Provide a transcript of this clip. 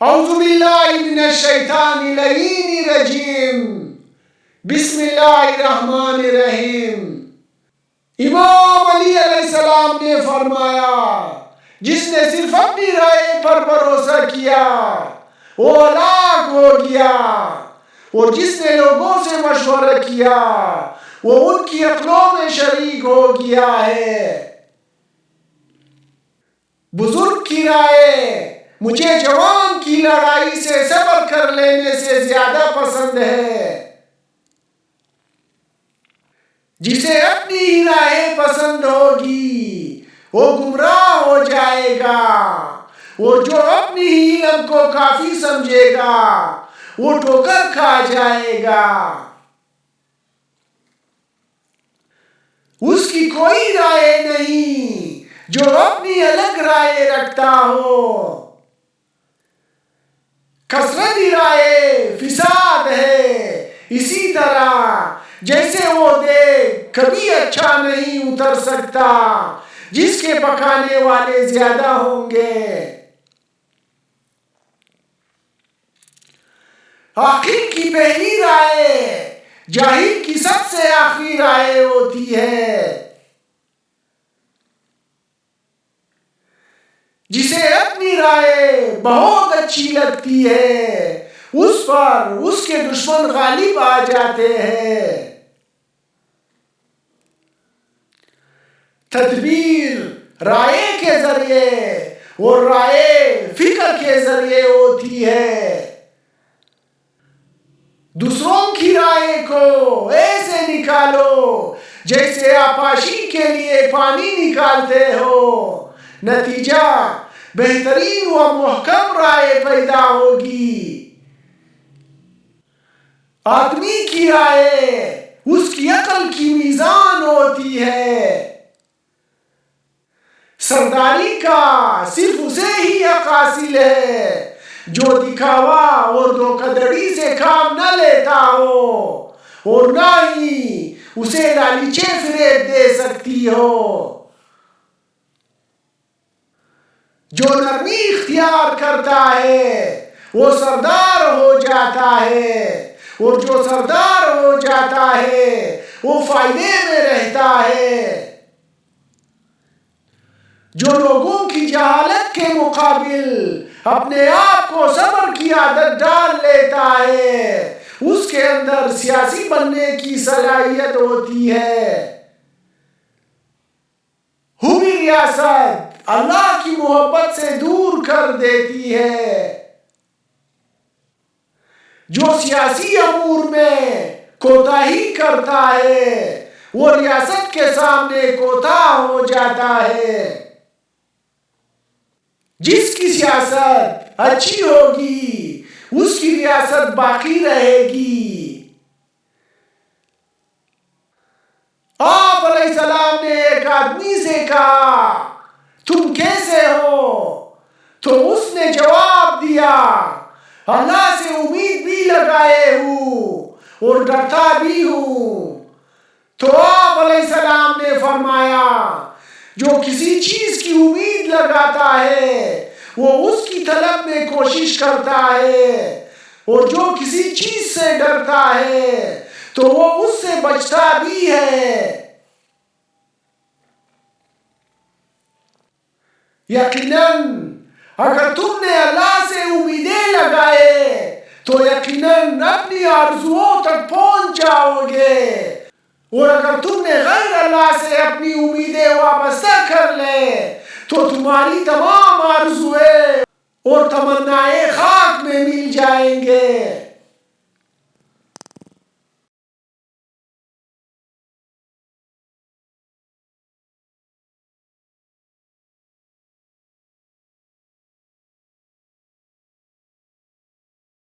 اعوذ باللہ من الشیطان اللعین الرجیم بسم اللہ الرحمن الرحیم۔ امام علی علیہ السلام نے فرمایا، جس نے صرف اپنی رائے پر بھروسہ کیا وہ ہلاک ہو گیا، اور جس نے لوگوں سے مشورہ کیا وہ ان کی عقلوں میں شریک ہو گیا ہے۔ بزرگ کی رائے مجھے جوان کی لڑائی سے صبر کر لینے سے زیادہ پسند ہے۔ جسے اپنی ہی رائے پسند ہوگی وہ گمراہ ہو جائے گا، اور جو اپنی ہی علم کو کافی سمجھے گا وہ ٹھوکر کھا جائے گا۔ اس کی کوئی رائے نہیں جو اپنی الگ رائے رکھتا ہو۔ کثرت رائے فساد ہے، اسی طرح جیسے وہ دیگ کبھی اچھا نہیں اتر سکتا جس کے پکانے والے زیادہ ہوں گے۔ عاقل کی پہلی رائے جاہل کی سب سے آخری رائے ہوتی ہے۔ جسے اپنی رائے بہت اچھی لگتی ہے اس پر اس کے دشمن غالب آ جاتے ہیں۔ تدبیر رائے کے ذریعے اور رائے فکر کے ذریعے ہوتی ہے۔ دوسروں کی رائے کو ایسے نکالو جیسے آبپاشی کے لیے پانی نکالتے ہو، نتیجہ بہترین و محکم رائے پیدا ہوگی۔ آدمی کی رائے اس کی عقل کی میزان ہوتی ہے۔ سرداری کا صرف اسے ہی حق حاصل ہے جو دکھاوا اور دھوکہ دڑی سے کام نہ لیتا ہو، اور نہ ہی اسے لالچے فریب دے سکتی ہو۔ جو نرمی اختیار کرتا ہے وہ سردار ہو جاتا ہے، اور جو سردار ہو جاتا ہے وہ فائدے میں رہتا ہے۔ جو لوگوں کی جہالت کے مقابل اپنے آپ کو صبر کی عادت ڈال لیتا ہے اس کے اندر سیاسی بننے کی صلاحیت ہوتی ہے۔ حبی ریاست اللہ کی محبت سے دور کر دیتی ہے۔ جو سیاسی امور میں کوتاہی کرتا ہے وہ ریاست کے سامنے کوتاہ ہو جاتا ہے۔ جس کی سیاست اچھی ہوگی اس کی ریاست باقی رہے گی۔ آپ علیہ السلام نے ایک آدمی سے کہا، تم کیسے ہو؟ تو اس نے جواب دیا، اللہ سے امید بھی لگائے ہوں اور ڈرتا بھی ہوں۔ تو آپ علیہ السلام نے فرمایا، جو کسی چیز کی امید لگاتا ہے وہ اس کی طلب میں کوشش کرتا ہے، اور جو کسی چیز سے ڈرتا ہے تو وہ اس سے بچتا بھی ہے۔ یقیناً اگر تم نے اللہ سے امیدیں لگائے تو یقیناً اپنی آرزوؤں تک پہنچ جاؤ گے، اور اگر تم نے غیر اللہ سے اپنی امیدیں وابستہ کر لے تو تمہاری تمام آرزویں اور تمنائیں